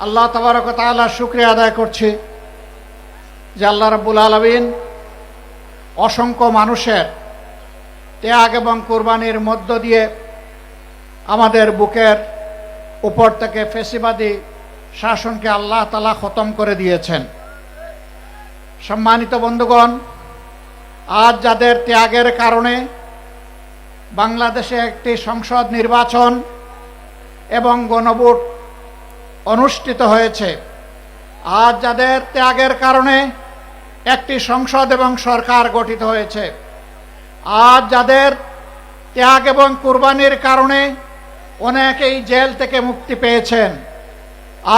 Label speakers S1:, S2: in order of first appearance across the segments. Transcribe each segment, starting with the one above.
S1: আল্লাহ তাবারক ওয়া তাআলার শুকরিয়া আদায় করছি যে আল্লাহ রাব্বুল আলামিন অসংখ্য মানুষের ত্যাগ এবং কুরবানির মধ্য দিয়ে আমাদের বুকের উপর থেকে ফ্যাসিবাদী শাসনকে আল্লাহ তাআলা খতম করে দিয়েছেন। সম্মানিত বন্ধুগণ, আজ যাদের ত্যাগের কারণে বাংলাদেশে একটি সংসদ নির্বাচন এবং গণভোট অনুষ্ঠিত হয়েছে, আজ যাদের ত্যাগের কারণে একটি সংসদ এবং সরকার গঠিত হয়েছে, আজ যাদের ত্যাগ এবং কুরবানির কারণে অনেকেই জেল থেকে মুক্তি পেয়েছেন,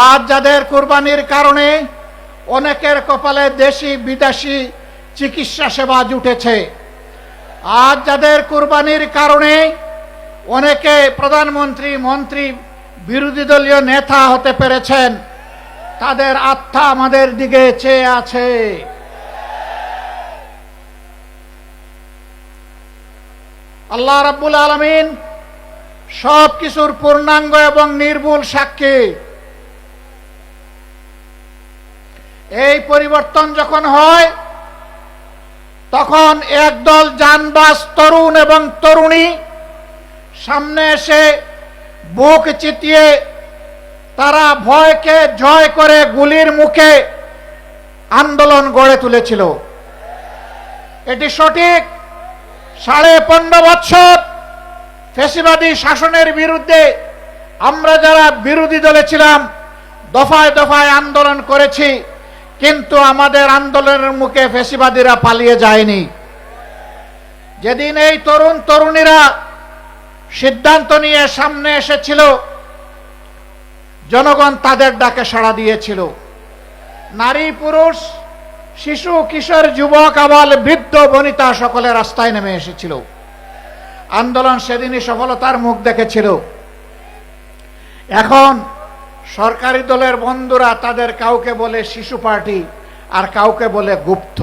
S1: আজ যাদের কুরবানির কারণে অনেকের কপালে দেশি বিদেশি চিকিৎসা সেবা জুটেছে, আজ যাদের কুরবানির কারণে অনেকে প্রধানমন্ত্রী, মন্ত্রী, বিরোধী দলীয় নেতা হতে পেরেছেন, তাদের আত্মা আমাদের দিকে চেয়ে আছে। আল্লাহ রাব্বুল আলামিন সব কিছুর পূর্ণাঙ্গ এবং নির্ভুল সাক্ষী। এই পরিবর্তন যখন হয় তখন একদল জানবাজ তরুণ এবং তরুণী সামনে এসে বুক চিতিয়ে তারা ভয়কে জয় করে গুলির মুখে আন্দোলন গড়ে তুলেছিল। এটি সঠিক। 15.5 বছর ফ্যাসিবাদী শাসনের বিরুদ্ধে আমরা যারা বিরোধী দলে ছিলাম দফায় দফায় আন্দোলন করেছি, কিন্তু আমাদের আন্দোলনের মুখে ফ্যাসিবাদীরা পালিয়ে যায়নি। যেদিন এই তরুণ তরুণীরা সিদ্ধান্ত নিয়ে সামনে এসেছিল, জনগণ তাদের ডাকে সাড়া দিয়েছিল। নারী, পুরুষ, শিশু, কিশোর, যুবক, আবাল, বৃদ্ধ, বনিতা সকলে রাস্তায় নেমে এসেছিল। আন্দোলন সেদিনই সফলতার মুখ দেখেছিল। এখন সরকারি দলের বন্ধুরা তাদের কাউকে বলে শিশু পার্টি আর কাউকে বলে গুপ্ত।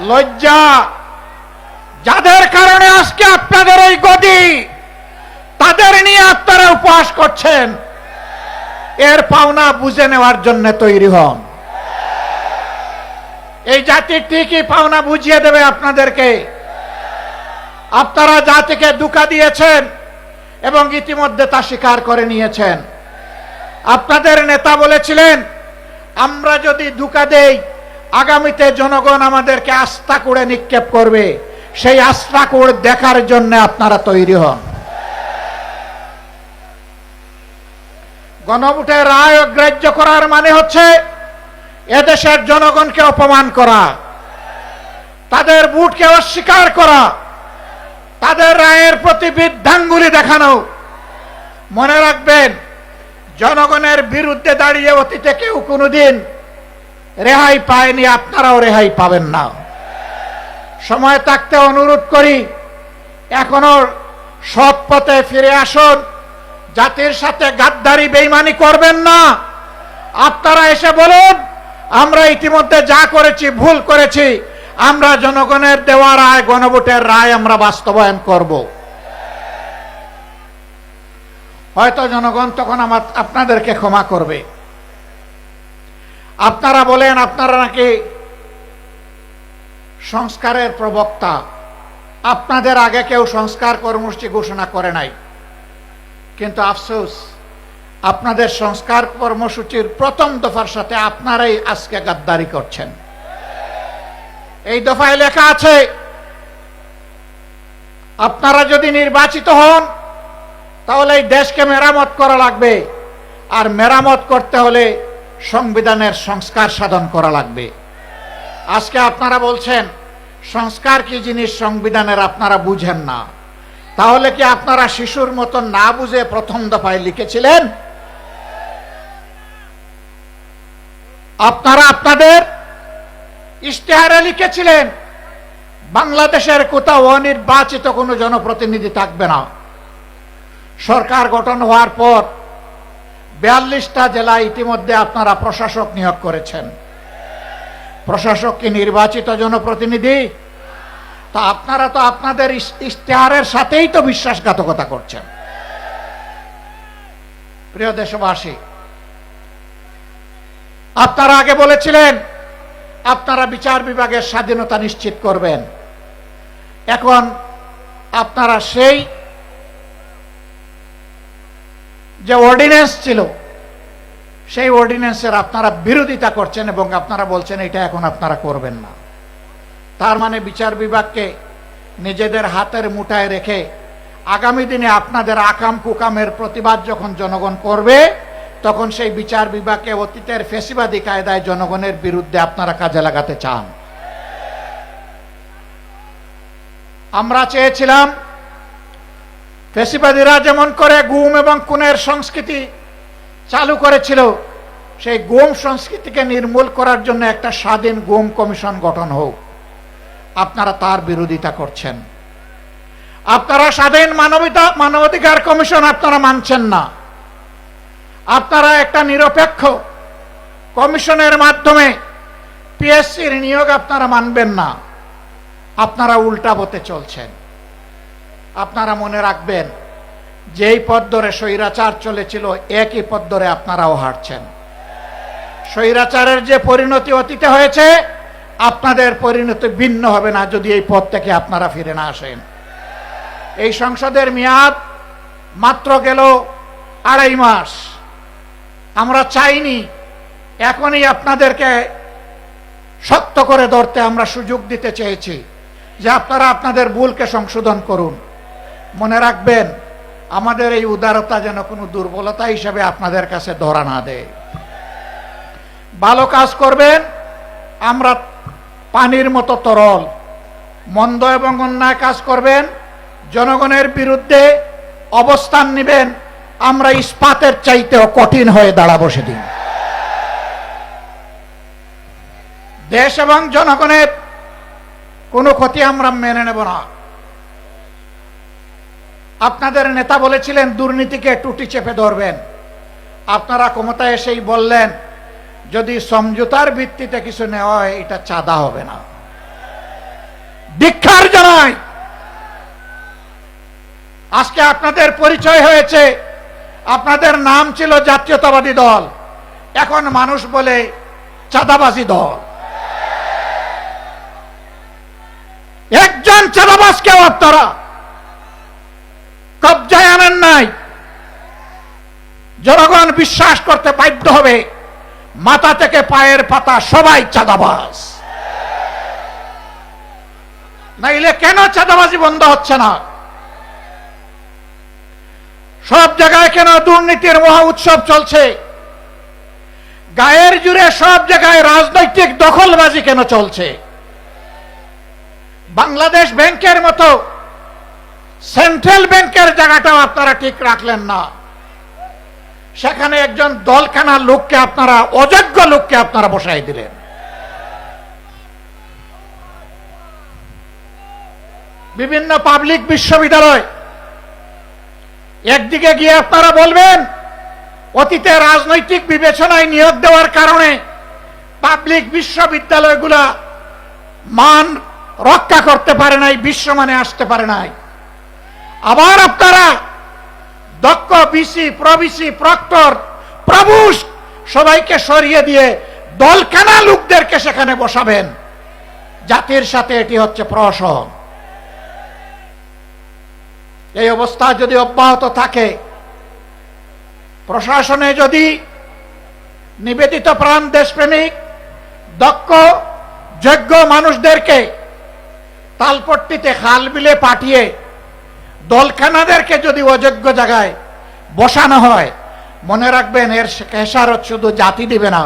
S1: লজ্জা! যাদের কারণে আজকে আপনাদের এই গদি, তাদের নিয়ে আপনারা উপহাস করছেন, এর পাওনা বুঝে নেওয়ার জন্য তৈরি হন। এই জাতি ঠিকই পাওনা বুঝিয়ে দেবে আপনাদেরকে। আপনারা জাতিকে ধোঁকা দিয়েছেন এবং ইতিমধ্যে তা স্বীকার করে নিয়েছেন। আপনাদের নেতা বলেছিলেন, আমরা যদি ধোঁকা দেই আগামীতে জনগণ আমাদেরকে আস্থা করে নিক্ষেপ করবে। সেই আস্থা করে দেখার জন্য আপনারা তৈরি হন। গণভোটের রায় অগ্রাহ্য করার মানে হচ্ছে এদেশের জনগণকে অপমান করা, তাদের ভোটকে অস্বীকার করা, তাদের রায়ের প্রতি বৃদ্ধাঙ্গুলি দেখানো। মনে রাখবেন, জনগণের বিরুদ্ধে দাঁড়িয়ে অতীতে কেউ কোনোদিন রেহাই পায়নি, আপনারাও রেহাই পাবেন না। সময় থাকতে অনুরোধ করি, এখনো সৎ পথে ফিরে আসুন। জাতির সাথে গাদ্দারি বেঈমানি করবেন না। আপনারা এসে বলুন, আমরা ইতিমধ্যে যা করেছি ভুল করেছি, আমরা জনগণের দেওয়া রায়, গণভোটের রায় আমরা বাস্তবায়ন করব। হয়তো জনগণ তখন আপনাদেরকে ক্ষমা করবে। আপনারা বলেন আপনারা নাকি সংস্কারের প্রবক্তা। আপনাদের আগে কেউ সংস্কার কর্মসূচি ঘোষণা করে নাই, কিন্তু আফসোস, আপনাদের সংস্কার কর্মসূচির প্রথম দফার সাথে আপনারাই আজকে গাদ্দারি করছেন। এই দফায় লেখা আছে, আপনারা যদি নির্বাচিত হন তাহলে এই দেশকে মেরামত করা লাগবে, আর মেরামত করতে হলে সংবিধানের সংস্কার সাধন করা লাগবে। আজকে আপনারা বলছেন সংস্কার কি জিনিস সংবিধানের আপনারা বুঝেন না। তাহলে কি আপনারা শিশুর মতন না বুঝে প্রথম দফায় লিখেছিলেন? আপনারা আপনাদের ইশতেহারে লিখেছিলেন বাংলাদেশের কোথাও অনির্বাচিত কোনো জনপ্রতিনিধি থাকবে না। সরকার গঠন হওয়ার পর 42টা জেলায় ইতিমধ্যে আপনারা প্রশাসক নিয়োগ করেছেন। প্রশাসক কি নির্বাচিত জনপ্রতিনিধি? তা আপনারা তো আপনাদের ইশতেহারের সাথেই তো বিশ্বাসঘাতকতা করছেন। প্রিয় দেশবাসী, আপনারা আগে বলেছিলেন আপনারা বিচার বিভাগের স্বাধীনতা নিশ্চিত করবেন। এখন আপনারা সেই যে অর্ডিন্যান্স ছিল সেই অর্ডিন্যান্সের আপনারা বিরোধিতা করছেন এবং আপনারা বলছেন এটা এখন আপনারা করবেন না। তার মানে বিচার বিভাগকে নিজেদের হাতের মুঠায় রেখে আগামী দিনে আপনাদের আকাম কুকামের প্রতিবাদ যখন জনগণ করবে তখন সেই বিচার বিভাগকে অতীতের ফ্যাসিবাদী কায়দায় জনগণের বিরুদ্ধে আপনারা কাজে লাগাতে চান। আমরা চেয়েছিলাম ফ্যাসিবাদীরা যেমন করে গুম এবং খুনের সংস্কৃতি চালু করেছিল সেই গুম সংস্কৃতিকে নির্মূল করার জন্য একটা স্বাধীন গুম কমিশন গঠন হোক। আপনারা তার বিরোধিতা করছেন। আপনারা স্বাধীন মানবাধিকার কমিশন আপনারা মানছেন না। আপনারা একটা নিরপেক্ষ কমিশনের মাধ্যমে পিএসসির নিয়োগ আপনারা মানবেন না। আপনারা উল্টা পথে চলছেন। আপনারা মনে রাখবেন যেই পথ ধরে স্বৈরাচার চলেছিল একই পথ ধরে আপনারাও হাঁটছেন। স্বৈরাচারের যে পরিণতি অতীতে হয়েছে আপনাদের পরিণতি ভিন্ন হবে না যদি এই পথ থেকে আপনারা ফিরে না আসেন। এই সংসদের মেয়াদ মাত্র গেল 2.5 মাস। আমরা চাইনি এখনই আপনাদেরকে শক্ত করে ধরতে আমরা সুযোগ দিতে চেয়েছি যে আপনারা আপনাদের ভুলকে সংশোধন করুন। মনে রাখবেন আমাদের এই উদারতা যেন কোনো দুর্বলতা হিসেবে আপনাদের কাছে ধরা না দেয়। ভালো কাজ করবেন, আমরা পানির মতো তরল। মন্দ এবং অন্যায় কাজ করবেন, জনগণের বিরুদ্ধে অবস্থান নেবেন, আমরা ইস্পাতের চাইতেও কঠিন হয়ে দাঁড়াবো সেদিন। দেশ এবং জনগণের কোনো ক্ষতি আমরা মেনে নেব না। আপনাদের নেতা বলেছিলেন দুর্নীতিকে টুটি চেপে ধরবেন। আপনারা ক্ষমতায় এসেই বললেন যদি সমঝোতার ভিত্তিতে কিছু নেওয়া হয় এটা চাঁদা হবে না। ধিক্কার জানাই। আজকে আপনাদের পরিচয় হয়েছে, আপনাদের নাম ছিল জাতীয়তাবাদী দল, এখন মানুষ বলে চাঁদাবাজি দল। একজন চাঁদাবাজকেও আপনারা কবজায় আনেন নাই। জনগণ বিশ্বাস করতে বাধ্য হবে মাথা থেকে পায়ের পাতা সবাই চাঁদাবাজ। নাইলে কেন চাঁদাবাজি বন্ধ হচ্ছে না? সব জায়গায় কেন দুর্নীতির মহা উৎসব চলছে? গায়ের জুড়ে সব জায়গায় রাজনৈতিক দখলবাজি কেন চলছে? বাংলাদেশ ব্যাংকের মতো সেন্ট্রাল ব্যাংকের জায়গাটাও আপনারা ঠিক রাখলেন না। সেখানে একজন দলখানা লোককে আপনারা, অযোগ্য লোককে আপনারা বসাই দিলেন। বিভিন্ন পাবলিক বিশ্ববিদ্যালয় একদিকে গিয়ে আপনারা বলবেন অতীতে রাজনৈতিক বিবেচনায় নিয়োগ দেওয়ার কারণে পাবলিক বিশ্ববিদ্যালয়গুলা মান রক্ষা করতে পারে নাই, বিশ্বমানে আসতে পারে নাই। আবার আপনারা দক্ষ বিসি, প্রবিসি, প্রক্টর, প্রভুষ সবাইকে সরিয়ে দিয়ে দলখানা লোকদেরকে সেখানে বসাবেন। জাতির সাথে এটি হচ্ছে প্রহসন। এই অবস্থা যদি অব্যাহত থাকে, প্রশাসনে যদি নিবেদিত প্রাণ দেশপ্রেমিক দক্ষ যোগ্য মানুষদেরকে তালপট্টিতে খাল বিলে পাঠিয়ে দলখানাদেরকে যদি অযোগ্য জায়গায় বসানো হয়, মনে রাখবেন এর খেসারত শুধু জাতি দিবে না,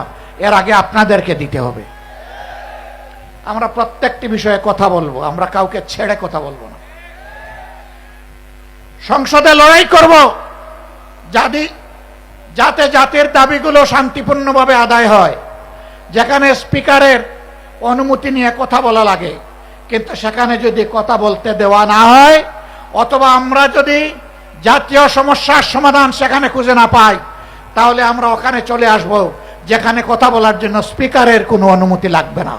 S1: এর আগে আপনাদেরকে দিতে হবে। আমরা প্রত্যেকটি বিষয়ে কথা বলবো, আমরা কাউকে ছেড়ে কথা বলবো না। সংসদে লড়াই করব যাতে জাতির দাবিগুলো শান্তিপূর্ণভাবে আদায় হয়। যেখানে স্পিকারের অনুমতি নিয়ে কথা বলা লাগে, কিন্তু সেখানে যদি কথা বলতে দেওয়া না হয় অথবা আমরা যদি জাতীয় সমস্যার সমাধান সেখানে খুঁজে না পাই, তাহলে আমরা ওখানে চলে আসব যেখানে কথা বলার জন্য স্পিকারের কোনো অনুমতি লাগবে না।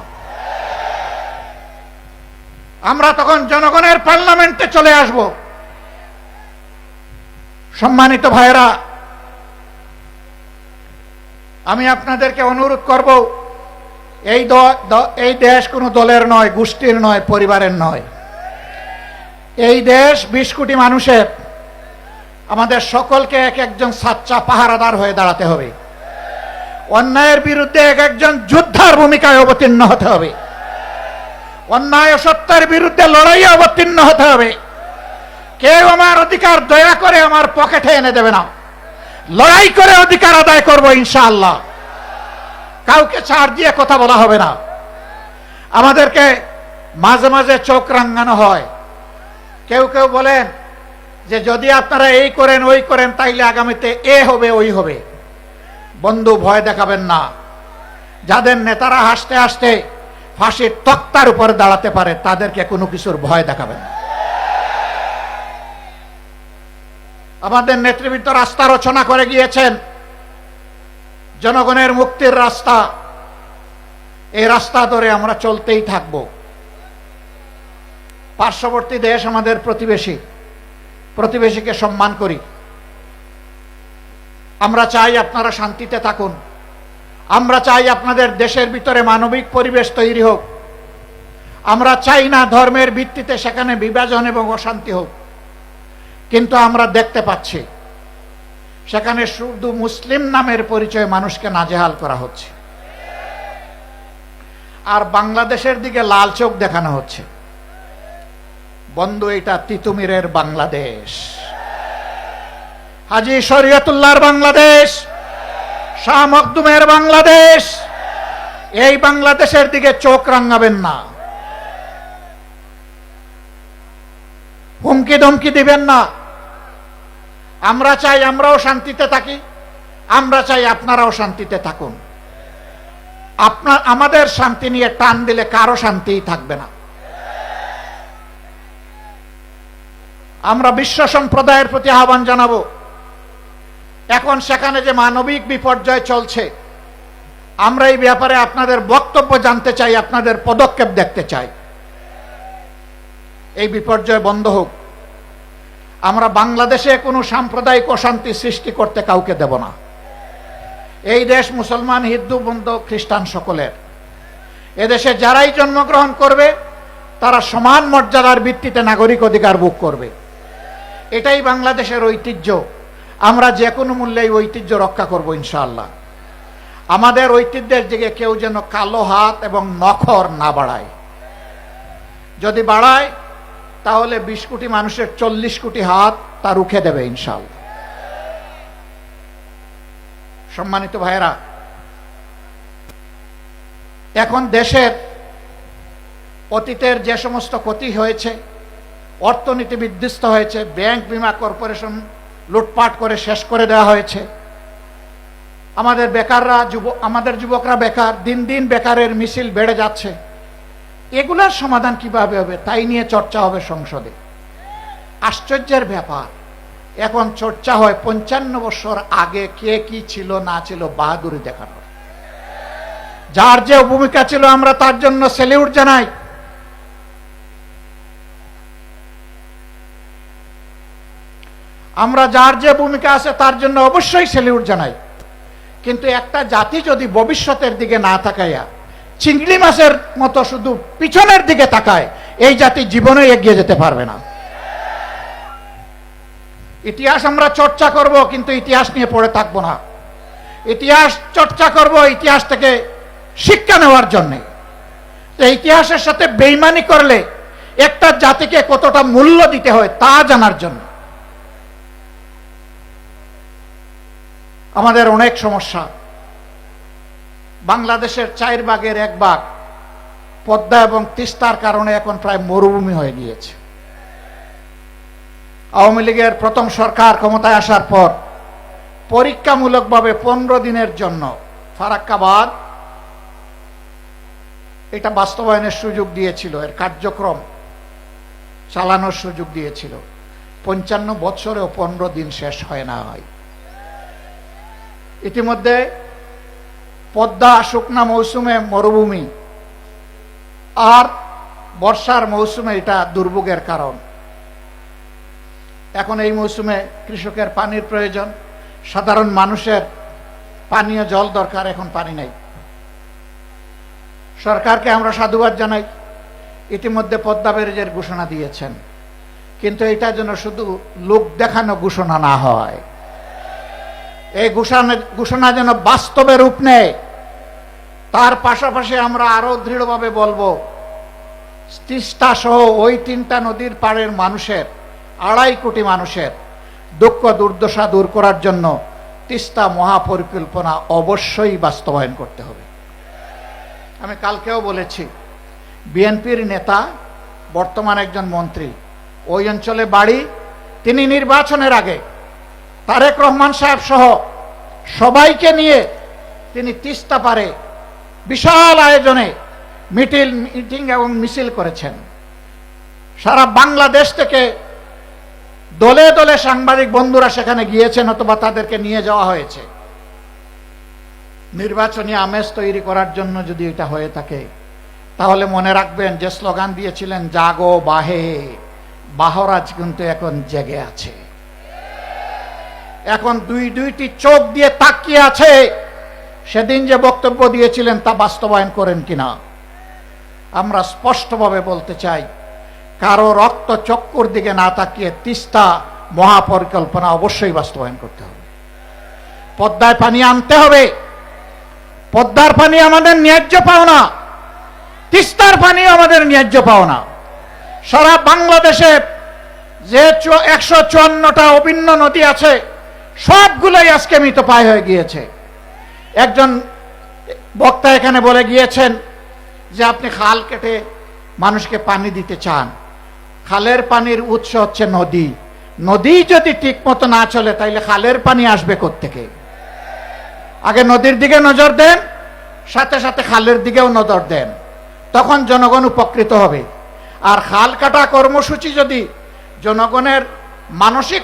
S1: আমরা তখন জনগণের পার্লামেন্টে চলে আসব। সম্মানিত ভাইরা, আমি আপনাদেরকে অনুরোধ করব, এই দেশ কোনো দলের নয়, গোষ্ঠীর নয়, পরিবারের নয়। এই দেশ 20 কোটি মানুষের। আমাদের সকলকে এক একজন সাচ্চা পাহারাদার হয়ে দাঁড়াতে হবে। অন্যায়ের বিরুদ্ধে এক একজন যোদ্ধার ভূমিকায় অবতীর্ণ হতে হবে। অন্যায় ও সত্যের বিরুদ্ধে লড়াইয়ে অবতীর্ণ হতে হবে। কেউ আমার অধিকার দয়া করে আমার পকেটে এনে দেবে না। লড়াই করে অধিকার আদায় করব ইনশাআল্লাহ। কাউকে ছাড় দিয়ে কথা বলা হবে না। আমাদেরকে মাঝে মাঝে চোখ রাঙানো হয়। কেউ কেউ বলেন যে যদি আপনারা এই করেন ওই করেন তাইলে আগামীতে এ হবে ওই হবে। বন্ধু, ভয় দেখাবেন না। যাদের নেতারা হাসতে হাসতে ফাঁসির তক্তার উপরে দাঁড়াতে পারে তাদেরকে কোনো কিছুর ভয় দেখাবেন না। আমাদের নেতৃবৃন্দ রাস্তা রচনা করে গিয়েছেন, জনগণের মুক্তির রাস্তা। এই রাস্তা ধরে আমরা চলতেই থাকব। পার্শ্ববর্তী দেশ আমাদের প্রতিবেশী, প্রতিবেশীকে সম্মান করি। আমরা চাই আপনারা শান্তিতে থাকুন। আমরা চাই আপনাদের দেশের ভিতরে মানবিক পরিবেশ তৈরি হোক। আমরা চাই না ধর্মের ভিত্তিতে সেখানে বিভাজন এবং অশান্তি হোক। কিন্তু আমরা দেখতে পাচ্ছি সেখানে শুধু মুসলিম নামের পরিচয়ে মানুষকে নাজেহাল করা হচ্ছে, আর বাংলাদেশের দিকে লাল চোখ দেখানো হচ্ছে। বন্ধু, এটা তিতুমিরের বাংলাদেশ, হাজী শরীয়তুল্লাহর বাংলাদেশ, শাহ মখদুমের বাংলাদেশ। এই বাংলাদেশের দিকে চোখ রাঙাবেন না, হুমকি ধমকি দিবেন না। আমরা চাই আমরাও শান্তিতে থাকি, আমরা চাই আপনারাও শান্তিতে থাকুন। আমাদের শান্তি নিয়ে টান দিলে কারো শান্তিই থাকবে না। আমরা বিশ্ব সম্প্রদায়ের প্রতি আহ্বান জানাবো, এখন সেখানে যে মানবিক বিপর্যয় চলছে, আমরা এই ব্যাপারে আপনাদের বক্তব্য জানতে চাই, আপনাদের পদক্ষেপ দেখতে চাই। এই বিপর্যয় বন্ধ হোক। আমরা বাংলাদেশে কোনো সাম্প্রদায়িক অশান্তি সৃষ্টি করতে কাউকে দেব না। এই দেশ মুসলমান, হিন্দু, বৌদ্ধ, খ্রিস্টান সকলের। এদেশে যারাই জন্মগ্রহণ করবে তারা সমান মর্যাদার ভিত্তিতে নাগরিক অধিকার ভোগ করবে। এটাই বাংলাদেশের ঐতিহ্য। আমরা যে কোনো মূল্যে এই ঐতিহ্য রক্ষা করব ইনশাআল্লাহ। আমাদের ঐতিহ্যের দিকে কেউ যেন কালো হাত এবং নখর না বাড়ায়। যদি বাড়ায় তাহলে 20 কোটি মানুষের 40 কোটি হাত তা রুখে দেবে ইনশাআল্লাহ। সম্মানিত ভাইয়েরা, এখন দেশের অতীতের যে সমস্ত ক্ষতি হয়েছে, অর্থনীতি বিধ্বস্ত হয়েছে, ব্যাংক, বীমা কর্পোরেশন লুটপাট করে শেষ করে দেওয়া হয়েছে। আমাদের যুবকরা বেকার, দিন দিন বেকারের মিছিল বেড়ে যাচ্ছে। এগুলার সমাধান কিভাবে হবে তাই নিয়ে চর্চা হবে সংসদে। আশ্চর্যের ব্যাপার, এখন চর্চা হয় 55 বছর আগে কে কি ছিল না ছিল বাহাদুরি দেখানো। যার যে ভূমিকা ছিল আমরা তার জন্য স্যালিউট জানাই। আমরা যার যে ভূমিকা আছে তার জন্য অবশ্যই স্যালিউট জানাই। কিন্তু একটা জাতি যদি ভবিষ্যতের দিকে না তাকায়া চিংড়ি মাছের মতো শুধু পিছনের দিকে তাকায়, এই জাতি জীবনে এগিয়ে যেতে পারবে না। ইতিহাস আমরা চর্চা করব, কিন্তু ইতিহাস নিয়ে পড়ে থাকবো না। ইতিহাস চর্চা করব ইতিহাস থেকে শিক্ষা নেওয়ার জন্য। ইতিহাসের সাথে বেইমানি করলে একটা জাতিকে কতটা মূল্য দিতে হয় তা জানার জন্য। আমাদের অনেক সমস্যা। বাংলাদেশের 4 ভাগের 1 ভাগ পদ্মা এবং তিস্তার কারণে এখন প্রায় মরুভূমি হয়ে গিয়েছে। আওয়ামী লীগের প্রথম সরকার ক্ষমতায় আসার পর পরীক্ষামূলকভাবে 15 দিনের জন্য ফারাক্কাবাদ এটা বাস্তবায়নের সুযোগ দিয়েছিল, এর কার্যক্রম চালানোর সুযোগ দিয়েছিল। 55 বছরেও 15 দিন শেষ হয় না। ইতিমধ্যে পদ্মা শুকনা মৌসুমে মরুভূমি, আর বর্ষার মৌসুমে এটা দুর্ভোগের কারণ। এখন এই মৌসুমে কৃষকের পানির প্রয়োজন, সাধারণ মানুষের পানীয় জল দরকার, এখন পানি নাই। সরকারকে আমরা সাধুবাদ জানাই, ইতিমধ্যে পদ্মা ব্যারেজের ঘোষণা দিয়েছেন, কিন্তু এটা যেন শুধু লোক দেখানো ঘোষণা না হয়, এই ঘোষণা যেন বাস্তবে রূপ নেয়। তার পাশাপাশি আমরা আরো দৃঢ়ভাবে বলবো, তিস্তা সহ ওই 3টা নদীর পাড়ের মানুষের, 2.5 কোটি মানুষের দুঃখ দুর্দশা দূর করার জন্য তিস্তা মহাপরিকল্পনা অবশ্যই বাস্তবায়ন করতে হবে। আমি কালকেও বলেছি, বিএনপির নেতা, বর্তমান একজন মন্ত্রী, ওই অঞ্চলে বাড়ি, তিনি নির্বাচনের আগে তারেক রহমান সাহেব সহ সবাইকে নিয়ে তিনি তিস্তা পারে বিশাল আয়োজনে মিটিং এবং মিছিল করেছেন। সারা বাংলাদেশ থেকে দলে দলে সাংবাদিক বন্ধুরা সেখানে গিয়েছেন অথবা তাদেরকে নিয়ে যাওয়া হয়েছে। নির্বাচনী আমেজ তৈরি করার জন্য যদি এটা হয়ে থাকে, তাহলে মনে রাখবেন যে স্লোগান দিয়েছিলেন জাগো বাহে, বাহরাজ কিন্তু এখন জেগে আছে, এখন দুইটি চোখ দিয়ে তাকিয়ে আছে। সেদিন যে বক্তব্য দিয়েছিলেন তা বাস্তবায়ন করেন কিনা। আমরা স্পষ্টভাবে বলতে চাই, কারো রক্ত চক্কর দিকে না তাকিয়ে তিস্তা মহাপরিকল্পনা অবশ্যই বাস্তবায়ন করতে হবে। পদ্মায় পানি আনতে হবে, পদ্মার পানি আমাদের ন্যায্য পাওনা, তিস্তার পানি আমাদের ন্যায্য পাওনা। সারা বাংলাদেশে যে 154টা অভিন্ন নদী আছে, সবগুলোই আজকে মৃতপ্রায় হয়ে গিয়েছে। একজন বক্তা এখানে বলে গিয়েছেন যে আপনি খাল কেটে মানুষকে পানি দিতে চান, খালের পানির উৎস হচ্ছে নদী, নদী যদি ঠিক মতো না চলে তাইলে খালের পানি আসবে কোত্থেকে? আগে নদীর দিকে নজর দেন, সাথে সাথে খালের দিকেও নজর দেন, তখন জনগণ উপকৃত হবে। আর খাল কাটা কর্মসূচি যদি জনগণের মানসিক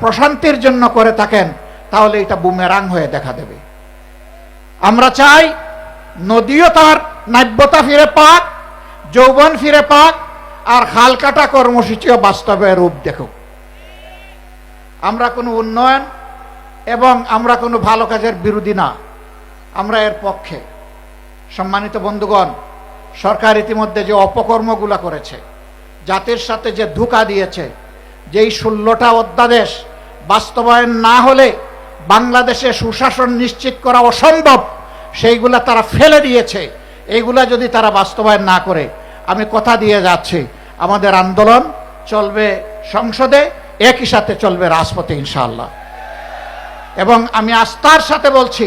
S1: প্রশান্তির জন্য করে থাকেন, তাহলে এটা বুমেরাং হয়ে দেখা দেবে। আমরা চাই নদীও তার নাব্যতা ফিরে পাক, যৌবন ফিরে পাক, আর খাল কাটা কর্মসূচিও বাস্তবে রূপ দেখুক। আমরা কোনো উন্নয়ন এবং আমরা কোনো ভালো কাজের বিরোধী না, আমরা এর পক্ষে। সম্মানিত বন্ধুগণ, সরকার ইতিমধ্যে যে অপকর্মগুলো করেছে, জাতির সাথে যে ধোঁকা দিয়েছে, যেই 16টা অধ্যাদেশ বাস্তবায়ন না হলে বাংলাদেশে সুশাসন নিশ্চিত করা অসম্ভব, সেইগুলা তারা ফেলে দিয়েছে। এইগুলা যদি তারা বাস্তবায়ন না করে, আমি কথা দিয়ে যাচ্ছি, আমাদের আন্দোলন চলবে সংসদে, একই সাথে চলবে রাজপথে ইনশাআল্লাহ। এবং আমি আস্থার সাথে বলছি,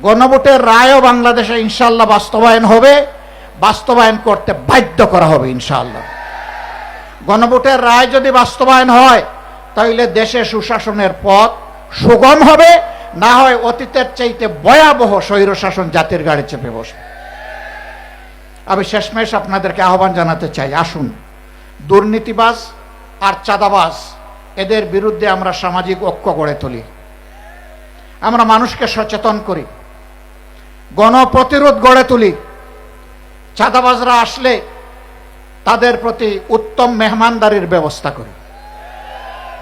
S1: গণভোটের রায়ও বাংলাদেশে ইনশাআল্লাহ বাস্তবায়ন হবে, বাস্তবায়ন করতে বাধ্য করা হবে ইনশাআল্লাহ। গণভোটের রায় যদি বাস্তবায়ন হয়, তাহলে দেশে সুশাসনের পথ সুগম হবে, না হয় অতীতের চাইতে ভয়াবহ স্বৈরশাসন জাতির গাড়ি চেপে বসবে। আমি শেষমেশ আপনাদেরকে আহ্বান জানাতে চাই, আসুন দুর্নীতিবাজ আর চাঁদাবাজ এদের বিরুদ্ধে আমরা সামাজিক ঐক্য গড়ে তুলি, আমরা মানুষকে সচেতন করি, গণপ্রতিরোধ গড়ে তুলি। চাঁদাবাজরা আসলে তাদের প্রতি উত্তম মেহমানদারির ব্যবস্থা করি,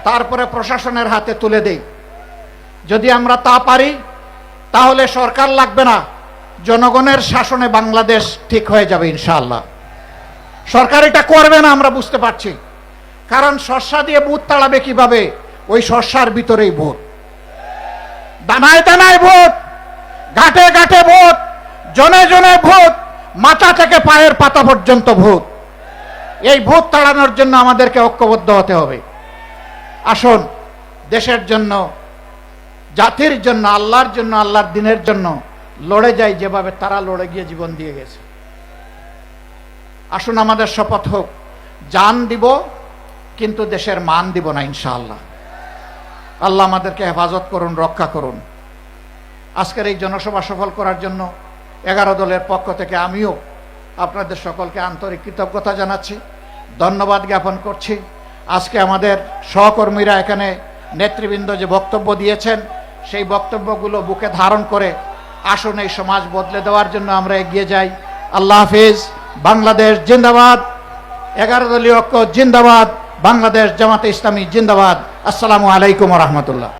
S1: তারপরে প্রশাসনের হাতে তুলে দেই। যদি আমরা তা পারি, তাহলে সরকার লাগবে না, জনগণের শাসনে বাংলাদেশ ঠিক হয়ে যাবে ইনশাআল্লাহ। সরকার এটা করবে না আমরা বুঝতে পারছি, কারণ শস্যা দিয়ে ভূত তাড়াবে কিভাবে? ওই শস্যার ভিতরেই ভূত, দানায় দানায় ভূত, ঘাটে ঘাটে ভূত, জনে জনে ভূত, মাথা থেকে পায়ের পাতা পর্যন্ত ভূত। এই ভূত তাড়ানোর জন্য আমাদেরকে ঐক্যবদ্ধ হতে হবে। আসুন দেশের জন্য, জাতির জন্য, আল্লাহর জন্য, আল্লাহর দ্বীনের জন্য লড়ে যাই যেভাবে তারা লড়ে গিয়ে জীবন দিয়ে গেছে। আসুন আমাদের শপথ হোক, জান দিব কিন্তু দেশের মান দিব না ইনশাআল্লাহ। আল্লাহ আমাদেরকে হেফাজত করুন, রক্ষা করুন। আজকের এই জনসভা সফল করার জন্য 11 দলের পক্ষ থেকে আমিও আপনাদের সকলকে আন্তরিক কৃতজ্ঞতা জানাচ্ছি, ধন্যবাদ জ্ঞাপন করছি। আজকে আমাদের সহকর্মীরা এখানে নেতৃবৃন্দ যে বক্তব্য দিয়েছেন, সেই বক্তব্যগুলো বুকে ধারণ করে আসুন এই সমাজ বদলে দেওয়ার জন্য আমরা এগিয়ে যাই। আল্লাহ হাফিজ। বাংলাদেশ জিন্দাবাদ, 11 দলীয় ঐক্য জিন্দাবাদ, বাংলাদেশ জামাতে ইসলামী জিন্দাবাদ। আসসালামু আলাইকুম ওয়া রাহমাতুল্লাহ।